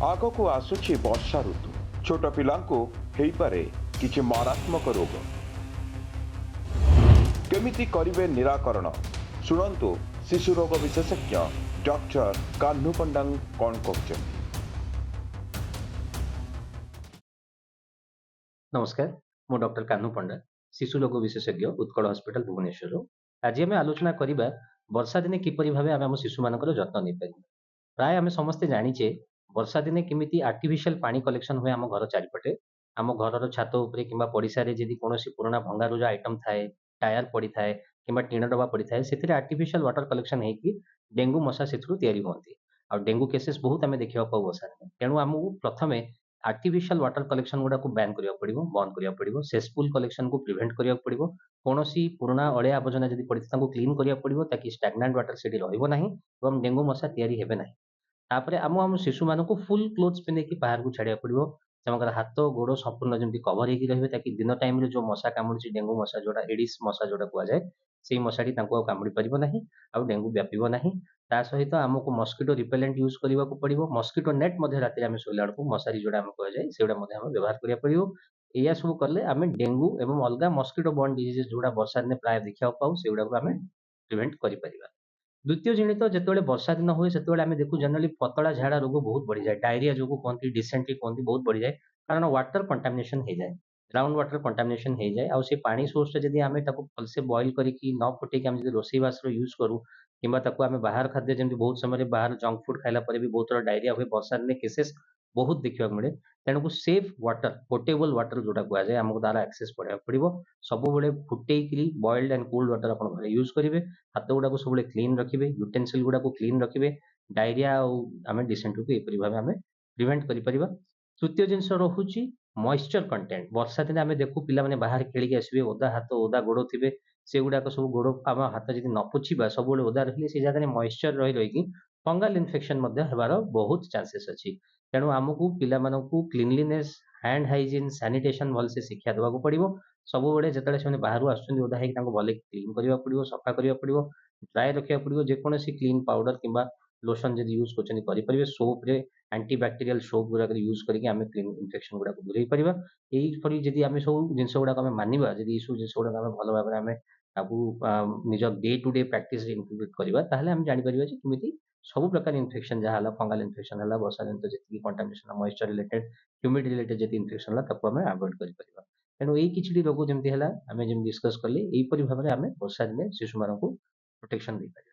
ଆଗକୁ ଆସୁଛି ବର୍ଷା ଋତୁ। ଛୋଟ ପିଲାଙ୍କୁ ହେଇପାରେ କିଛି ମାରାତ୍ମକ ରୋଗ। କେମିତି କରିବେ ନିରାକରଣ? ଶୁଣନ୍ତୁ ଶିଶୁ ରୋଗ ବିଶେଷଜ୍ଞ ଡକ୍ଟର କାହ୍ନୁ ପଣ୍ଡା କ'ଣ କହୁଛନ୍ତି। नमस्कार, ମୁଁ ଡକ୍ଟର କାହ୍ନୁ ପଣ୍ଡା, ଶିଶୁ ରୋଗ ବିଶେଷଜ୍ଞ ଉତ୍କଳ ହସ୍ପିଟାଲ ଭୁବନେଶ୍ୱରରୁ। ଆଜି ଆମେ ଆଲୋଚନା କରିବା ବର୍ଷା ଦିନେ କିପରି ଭାବେ ଆମେ ଆମ ଶିଶୁମାନଙ୍କର ଯତ୍ନ ନେଇପାରିବା। ପ୍ରାୟ ଆମେ ସମସ୍ତେ ଜାଣିଛେ ବର୍ଷା ଦିନେ କେମିତି ଆର୍ଟିଫିସିଆଲ ପାଣି କଲେକ୍ସନ ହୁଏ ଆମ ଘର ଚାରିପଟେ। ଆମ ଘରର ଛାତ ଉପରେ କିମ୍ବା ପଡ଼ିଶାରେ ଯଦି କୌଣସି ପୁରୁଣା ଭଙ୍ଗାରୁଜା ଆଇଟମ ଥାଏ, ଟାୟାର ପଡ଼ିଥାଏ କିମ୍ବା ଟିଣ ଡବା ପଡ଼ିଥାଏ, ସେଥିରେ ଆର୍ଟିଫିସିଆଲ ୱାଟର କଲେକ୍ସନ ହେଇକି ଡେଙ୍ଗୁ ମଶା ସେଥିରୁ ତିଆରି ହୁଅନ୍ତି। ଆଉ ଡେଙ୍ଗୁ କେସେସ୍ ବହୁତ ଆମେ ଦେଖିବାକୁ ପାଉ ବର୍ଷା ଦିନେ। ତେଣୁ ଆମକୁ ପ୍ରଥମେ ଆର୍ଟିଫିସିଆଲ ୱାଟର କଲେକ୍ସନ ଗୁଡ଼ାକୁ ବ୍ୟାନ୍ କରିବାକୁ ପଡ଼ିବ, ବନ୍ଦ କରିବାକୁ ପଡ଼ିବ। ସେସପୁଲ କଲେକ୍ସନକୁ ପ୍ରିଭେଣ୍ଟ କରିବାକୁ ପଡ଼ିବ। କୌଣସି ପୁରୁଣା ଅଳିଆ ଆବର୍ଜନା ଯଦି ପଡ଼ିଥାଏ ତାଙ୍କୁ କ୍ଲିନ୍ କରିବାକୁ ପଡ଼ିବ, ତାକି ଷ୍ଟାଗ୍ନାଣ୍ଟ ୱାଟର ସେଠି ରହିବ ନାହିଁ ଏବଂ ଡେଙ୍ଗୁ ମଶା ତିଆରି ହେବେ ନାହିଁ। ତାପରେ ଆମ ଶିଶୁମାନଙ୍କୁ ଫୁଲ୍ କ୍ଲୋଥ୍ସ ପିନ୍ଧେଇକି ବାହାରକୁ ଛାଡ଼ିବାକୁ ପଡ଼ିବ। ସେମାନଙ୍କର ହାତ ଗୋଡ଼ ସମ୍ପୂର୍ଣ୍ଣ ଯେମିତି କଭର ହେଇକି ରହିବେ, ତାକି ଦିନ ଟାଇମରେ ଯୋଉ ମଶା କାମୁଡୁଛି ଡେଙ୍ଗୁ ମଶା ଯୋଉଟା ଏଡିସ୍ ମଶା ଯୋଉଟା କୁହାଯାଏ, ସେଇ ମଶାଟି ତାଙ୍କୁ ଆଉ କାମୁଡ଼ି ପାରିବ ନାହିଁ ଆଉ ଡେଙ୍ଗୁ ବ୍ୟାପିବ ନାହିଁ। ତା ସହିତ ଆମକୁ ମସ୍କିଟୋ ରିପେଲେଣ୍ଟ ୟୁଜ୍ କରିବାକୁ ପଡ଼ିବ। ମସ୍କିଟୋ ନେଟ୍ ମଧ୍ୟ ରାତିରେ ଆମେ ଶୋଇଲା ବେଳକୁ ମଶାରୀ ଯୋଉଟା ଆମେ କୁହାଯାଏ ସେଗୁଡ଼ା ମଧ୍ୟ ଆମେ ବ୍ୟବହାର କରିବାକୁ ପଡ଼ିବ। ଏଇଆ ସବୁ କଲେ ଆମେ ଡେଙ୍ଗୁ ଏବଂ ଅଲଗା ମସ୍କିଟୋ ବର୍ନ ଡିଜିଜେସ୍ ଯୋଉଟା ବର୍ଷା ଦିନେ ପ୍ରାୟ ଦେଖିବାକୁ ପାଉ ସେଗୁଡ଼ାକୁ ଆମେ ପ୍ରିଭେଣ୍ଟ କରିପାରିବା। ଦ୍ୱିତୀୟ ଜିନିଷ, ଯେତେବେଳେ ବର୍ଷା ଦିନ ହୁଏ ସେତେବେଳେ ଆମେ ଦେଖୁ ଜେନେରାଲି ପତଳା ଝାଡ଼ା ରୋଗ ବହୁତ ବଢ଼ିଯାଏ। ଡାଇରିଆ ଯୋଗୁଁ କୁହନ୍ତି, ଡିସେଣ୍ଟ୍ରି କୁହନ୍ତି, ବହୁତ ବଢ଼ିଯାଏ। କାରଣ ୱାଟର କଣ୍ଟାମିନେସନ ହେଇଯାଏ, ଗ୍ରାଉଣ୍ଡ ୱାଟର କଣ୍ଟାମିନେସନ ହେଇଯାଏ। ଆଉ ସେ ପାଣି ସୋର୍ସଟା ଯଦି ଆମେ ତାକୁ ଭଲସେ ବଏଲ କରିକି ନ ଫୁଟେଇକି ଆମେ ଯଦି ରୋଷେଇ ବାସର ୟୁଜ୍ କରୁ କିମ୍ବା ତାକୁ ଆମେ ବାହାର ଖାଦ୍ୟ ଯେମିତି ବହୁତ ସମୟରେ ବାହାର ଜଙ୍କ ଫୁଡ ଖାଇଲା ପରେ ବି ବହୁତ ଥର ଡାଇରିଆ ହୁଏ, ବର୍ଷା ଦିନେ କେସେସ୍ ବହୁତ ଦେଖିବାକୁ ମିଳେ। ତେଣୁକୁ ସେଫ୍ ୱାଟର, ପୋର୍ଟେବଲ ୱାଟର ଯୋଉଟା କୁହାଯାଏ, ଆମକୁ ତାର ଆକ୍ସେସ୍ ପଢ଼ିବାକୁ ପଡ଼ିବ। ସବୁବେଳେ ଫୁଟେଇକିରି ବଏଲ୍ଡ ଆଣ୍ଡ କୁଲ୍ଡ ୱାଟର ଆପଣ ଘରେ ୟୁଜ୍ କରିବେ। ହାତ ଗୁଡ଼ାକୁ ସବୁବେଳେ କ୍ଲିନ୍ ରଖିବେ, ୟୁଟେନ୍ସିଲ୍ ଗୁଡ଼ାକୁ କ୍ଲିନ୍ ରଖିବେ। ଡାଇରିଆ ଆଉ ଆମେ ଡିସେଣ୍ଟ୍ରିକୁ ଏପରି ଭାବେ ଆମେ ପ୍ରିଭେଣ୍ଟ କରିପାରିବା। ତୃତୀୟ ଜିନିଷ ରହୁଛି ମଏଶ୍ଚର କଣ୍ଟେଣ୍ଟ। ବର୍ଷା ଦିନେ ଆମେ ଦେଖୁ ପିଲାମାନେ ବାହାରେ ଖେଳିକି ଆସିବେ, ଓଦା ହାତ ଓଦା ଗୋଡ଼ ଥିବେ। ସେଗୁଡ଼ାକ ସବୁ ଗୋଡ଼ ଆମ ହାତ ଯଦି ନ ପୋଛିବା, ସବୁବେଳେ ଓଦା ରହିଲେ ସେ ଜାଗାରେ ମଏଶ୍ଚର ରହିକି ଫଙ୍ଗାଲ ଇନଫେକ୍ସନ ମଧ୍ୟ ହେବାର ବହୁତ ଚାନ୍ସେସ୍ ଅଛି। ତେଣୁ ଆମକୁ ପିଲାମାନଙ୍କୁ କ୍ଲିନଲିନେସ୍, ହ୍ୟାଣ୍ଡ ହାଇଜିନ୍, ସାନିଟେସନ ଭଲସେ ଶିକ୍ଷା ଦେବାକୁ ପଡ଼ିବ। ସବୁବେଳେ ଯେତେବେଳେ ସେମାନେ ବାହାରୁ ଆସୁଛନ୍ତି ଓଦା ହେଇକି ତାଙ୍କୁ ଭଲ କ୍ଲିନ୍ କରିବାକୁ ପଡ଼ିବ, ସଫା କରିବାକୁ ପଡ଼ିବ, ଡ୍ରାଏ ରଖିବାକୁ ପଡ଼ିବ। ଯେକୌଣସି କ୍ଲିନ୍ ପାଉଡର କିମ୍ବା ଲୋସନ ଯଦି ୟୁଜ୍ କରୁଛନ୍ତି କରିପାରିବେ। ସୋପ୍ରେ ଆଣ୍ଟି ବ୍ୟାକ୍ଟେରିଆଲ ସୋପ୍ ଗୁଡ଼ାକ ୟୁଜ୍ କରିକି ଆମେ କ୍ଲିନ୍ ଇନଫେକ୍ସନ ଗୁଡ଼ାକୁ ଦୂରେଇ ପାରିବା। ଏଇପରି ଯଦି ଆମେ ସବୁ ଜିନିଷ ଗୁଡ଼ାକ ଆମେ ମାନିବା, ଯଦି ଏଇସବୁ ଜିନିଷ ଗୁଡ଼ାକ ଆମେ ଭଲ ଭାବରେ ଆମେ ତାକୁ ନିଜ ଡେ ଟୁ ଡେ ପ୍ରାକ୍ଟିସରେ ଇନକ୍ଲୁଡ କରିବା, ତାହେଲେ ଆମେ ଜାଣିପାରିବା ଯେ କେମିତି ସବୁ ପ୍ରକାର ଇନଫେକ୍ସନ ଯାହା ହେଲା, ଫଙ୍ଗାଲ ଇନଫେକ୍ସନ ହେଲା, ବର୍ଷା ଜନିତ ଯେତିକି କଣ୍ଟାମିନେସନ, ମଏଶ୍ଚର ରିଲେଟେଡ, ହ୍ୟୁମିଡି ରିଲେଟେଡ ଯେତିକି ଇନଫେକ୍ସନ ହେଲା ତାକୁ ଆମେ ଆଭଏଡ କରିପାରିବା। ତେଣୁ ଏଇ କିଛିଟି ରୋଗ ଯେମିତି ହେଲା ଆମେ ଯେମିତି ଡିସ୍କସ୍ କଲେ, ଏଇପରି ଭାବରେ ଆମେ ବର୍ଷା ଦିନେ ଶିଶୁମାନଙ୍କୁ ପ୍ରୋଟେକ୍ସନ ଦେଇପାରିବା।